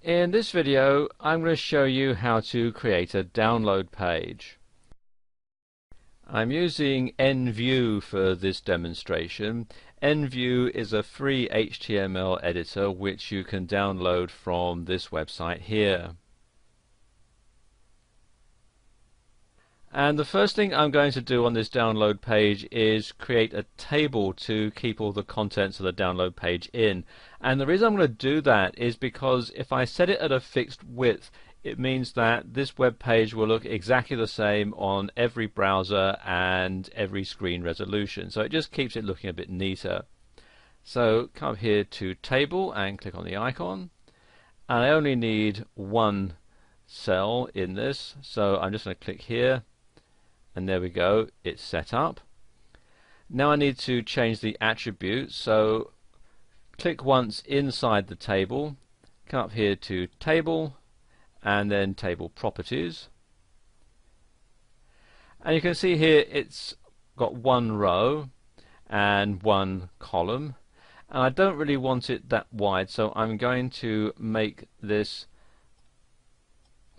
In this video, I'm going to show you how to create a download page. I'm using NView for this demonstration. NView is a free HTML editor which you can download from this website here. And the first thing I'm going to do on this download page is create a table to keep all the contents of the download page in. And the reason I'm going to do that is because if I set it at a fixed width, it means that this web page will look exactly the same on every browser and every screen resolution. So it just keeps it looking a bit neater. So come up here to Table and click on the icon. And I only need one cell in this, so I'm just going to click here. And there we go, it's set up. Now I need to change the attributes, so click once inside the table, come up here to Table, and then Table Properties. And you can see here it's got one row and one column, and I don't really want it that wide, so I'm going to make this,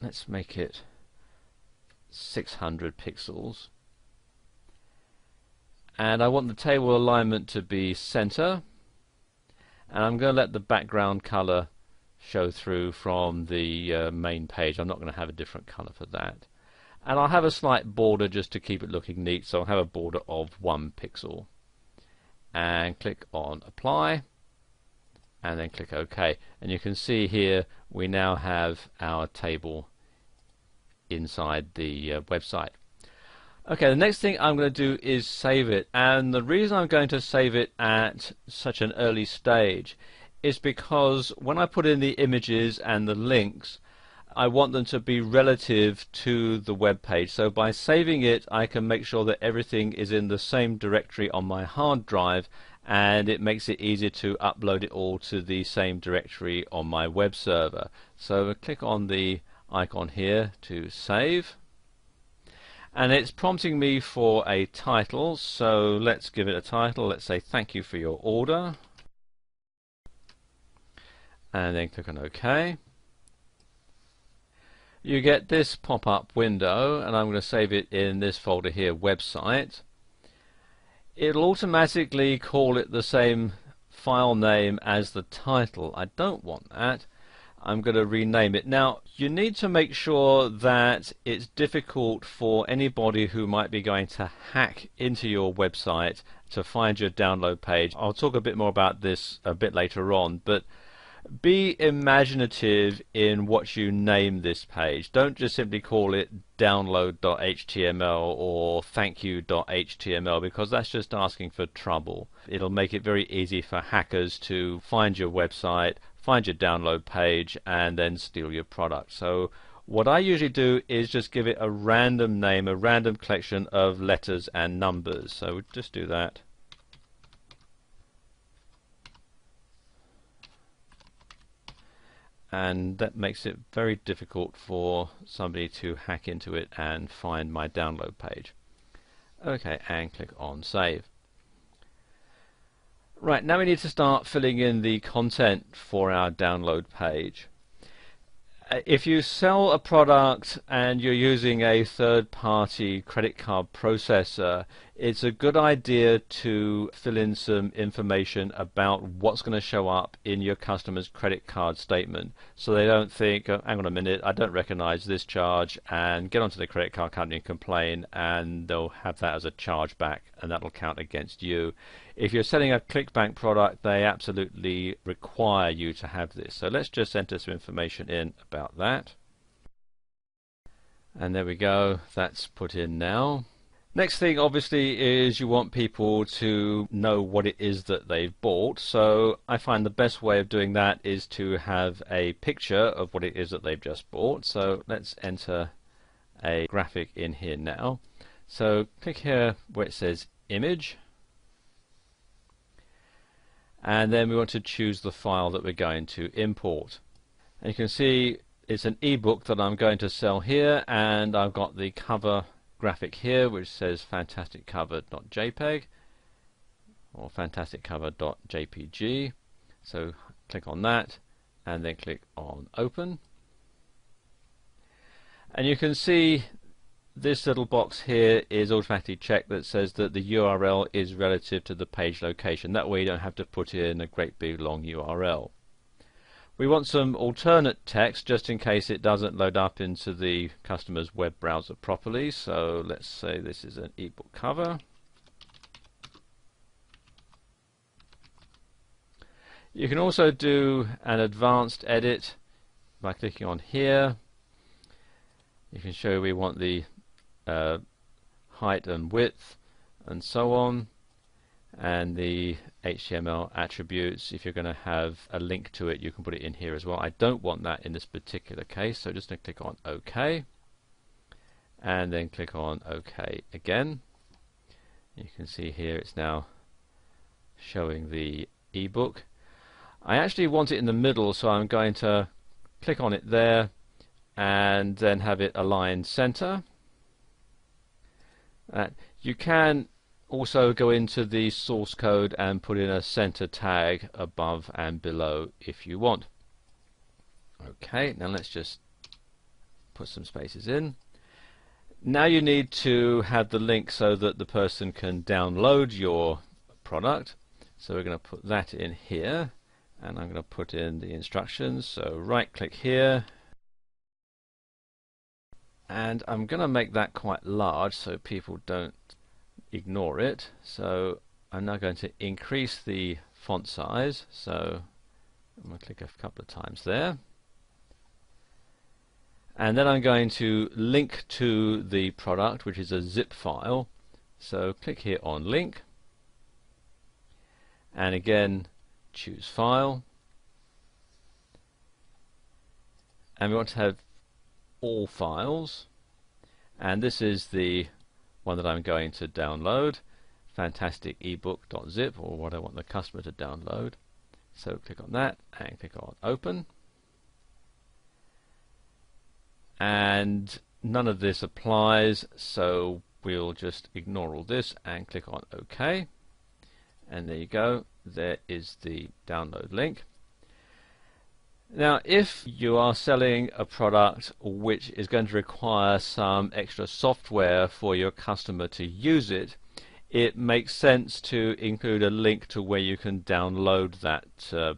let's make it 600 pixels, and I want the table alignment to be center, and I'm going to let the background color show through from the main page. I'm not going to have a different color for that, and I'll have a slight border just to keep it looking neat, so I'll have a border of 1 pixel, and click on apply and then click OK, and you can see here we now have our table inside the website. Okay, the next thing I'm going to do is save it, and the reason I'm going to save it at such an early stage is because when I put in the images and the links, I want them to be relative to the web page. So by saving it, I can make sure that everything is in the same directory on my hard drive, and it makes it easier to upload it all to the same directory on my web server. So click on the icon here to save, and it's prompting me for a title, so let's give it a title. Let's say thank you for your order, and then click on OK. You get this pop-up window, and I'm going to save it in this folder here, website. It'll automatically call it the same file name as the title. I don't want that. I'm going to rename it. Now, you need to make sure that it's difficult for anybody who might be going to hack into your website to find your download page. I'll talk a bit more about this a bit later on, but be imaginative in what you name this page. Don't just simply call it download.html or thankyou.html, because that's just asking for trouble. It'll make it very easy for hackers to find your website, find your download page, and then steal your product. So what I usually do is just give it a random name, a random collection of letters and numbers. So we'll just do that. And that makes it very difficult for somebody to hack into it and find my download page. Okay, and click on save. Right, now we need to start filling in the content for our download page. If you sell a product and you're using a third-party credit card processor, it's a good idea to fill in some information about what's going to show up in your customer's credit card statement, so they don't think, oh, hang on a minute, I don't recognize this charge, and get onto the credit card company and complain, and they'll have that as a charge back, and that'll count against you. If you're selling a ClickBank product, they absolutely require you to have this. So let's just enter some information in about that. And there we go, that's put in now. Next thing obviously is you want people to know what it is that they've bought. So I find the best way of doing that is to have a picture of what it is that they've just bought. So let's enter a graphic in here now. So click here where it says image, and then we want to choose the file that we're going to import. And you can see it's an ebook that I'm going to sell here, and I've got the cover graphic here which says fantasticcover.jpg or fantasticcover.jpg. So click on that and then click on open. And you can see this little box here is automatically checked that says that the URL is relative to the page location. That way you don't have to put in a great big long URL. We want some alternate text just in case it doesn't load up into the customer's web browser properly. So let's say this is an ebook cover. You can also do an advanced edit by clicking on here. You can show we want the height and width and so on, and the HTML attributes. If you're going to have a link to it, you can put it in here as well. I don't want that in this particular case, so just going to click on OK and then click on OK again. You can see here it's now showing the ebook. I actually want it in the middle, so I'm going to click on it there and then have it aligned center. You can also go into the source code and put in a center tag above and below if you want. Okay, now let's just put some spaces in. Now you need to have the link so that the person can download your product. So we're going to put that in here, and I'm going to put in the instructions. So right click here, and I'm going to make that quite large so people don't ignore it. So I'm now going to increase the font size, so I'm going to click a couple of times there, and then I'm going to link to the product, which is a zip file. So click here on link, and again choose file, and we want to have all files, and this is the one that I'm going to download, fantastic ebook.zip, or what I want the customer to download. So click on that and click on open, and none of this applies, so we'll just ignore all this and click on OK, and there you go, there is the download link. Now if you are selling a product which is going to require some extra software for your customer to use it, it makes sense to include a link to where you can download that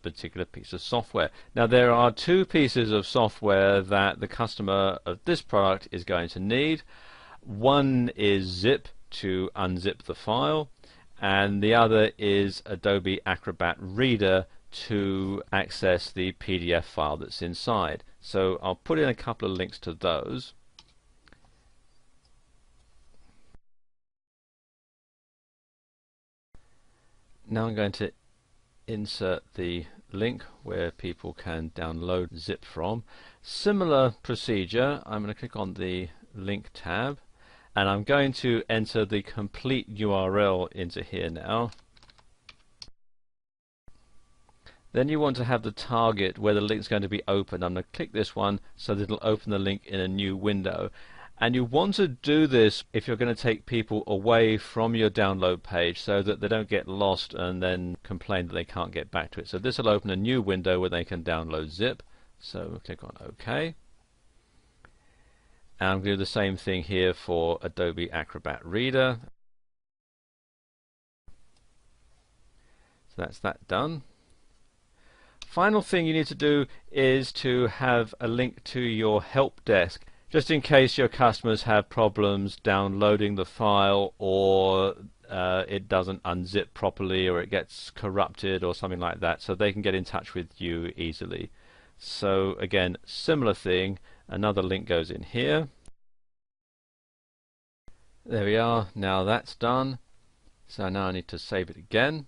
particular piece of software. Now there are two pieces of software that the customer of this product is going to need. One is Zip to unzip the file, and the other is Adobe Acrobat Reader to access the PDF file that's inside. So I'll put in a couple of links to those. Now I'm going to insert the link where people can download zip from. Similar procedure, I'm going to click on the link tab, and I'm going to enter the complete URL into here now. Then you want to have the target where the link is going to be open. I'm going to click this one so that it'll open the link in a new window. And you want to do this if you're going to take people away from your download page so that they don't get lost and then complain that they can't get back to it. So this will open a new window where they can download zip. So we'll click on OK. And I'm going to do the same thing here for Adobe Acrobat Reader. So that's that done. Final thing you need to do is to have a link to your help desk, just in case your customers have problems downloading the file, or it doesn't unzip properly, or it gets corrupted or something like that, so they can get in touch with you easily. So again, similar thing, another link goes in here. There we are, now that's done. So now I need to save it again.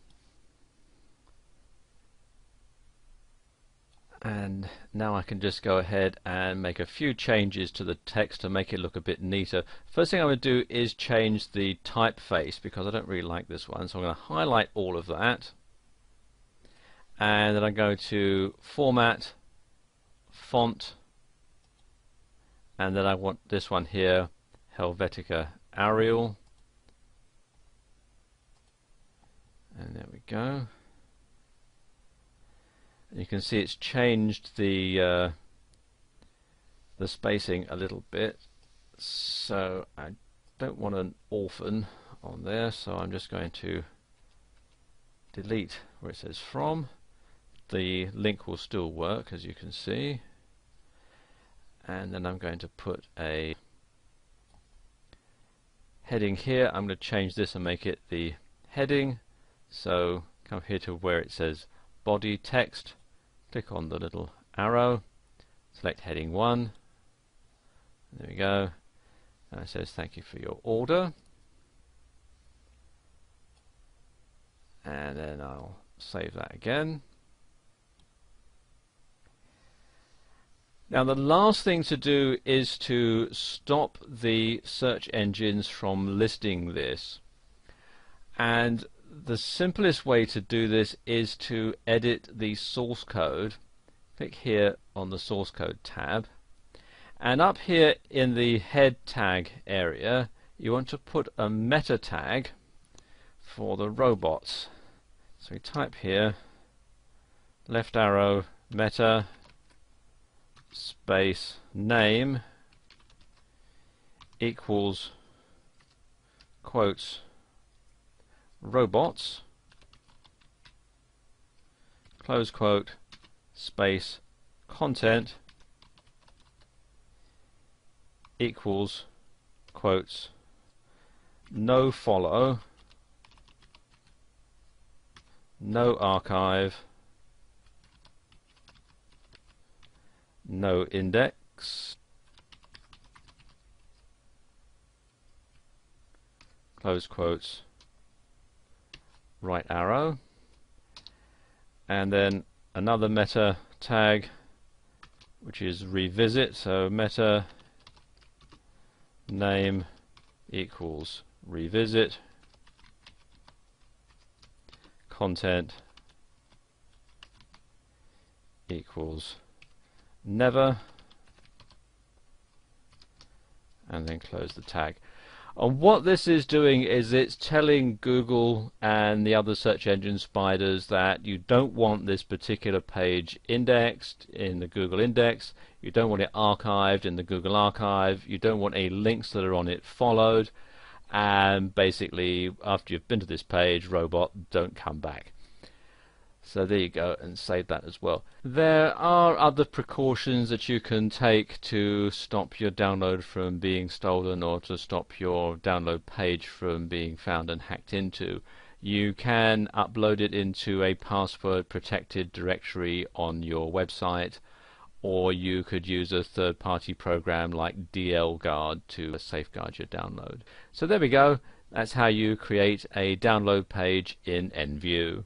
And now I can just go ahead and make a few changes to the text to make it look a bit neater. First thing I'm going to do is change the typeface, because I don't really like this one. So I'm going to highlight all of that, and then I go to Format, Font, and then I want this one here, Helvetica Arial, and there we go. You can see it's changed the spacing a little bit, so I don't want an orphan on there, so I'm just going to delete where it says from. The link will still work, as you can see, and then I'm going to put a heading here. I'm going to change this and make it the heading, so come here to where it says body text, click on the little arrow, select heading 1, there we go, and it says thank you for your order, and then I'll save that again. Now the last thing to do is to stop the search engines from listing this, and the simplest way to do this is to edit the source code. Click here on the source code tab, and up here in the head tag area you want to put a meta tag for the robots. So we type here left arrow meta space name equals quotes robots close quote space content equals quotes no follow, no archive, no index, close quotes, right arrow, and then another meta tag which is revisit, so meta name equals revisit, content equals never, and then close the tag. And what this is doing is it's telling Google and the other search engine spiders that you don't want this particular page indexed in the Google index, you don't want it archived in the Google archive, you don't want any links that are on it followed, and basically after you've been to this page, robot, don't come back. So there you go, and save that as well. There are other precautions that you can take to stop your download from being stolen or to stop your download page from being found and hacked into. You can upload it into a password protected directory on your website, or you could use a third-party program like DLGuard to safeguard your download. So there we go, that's how you create a download page in NView.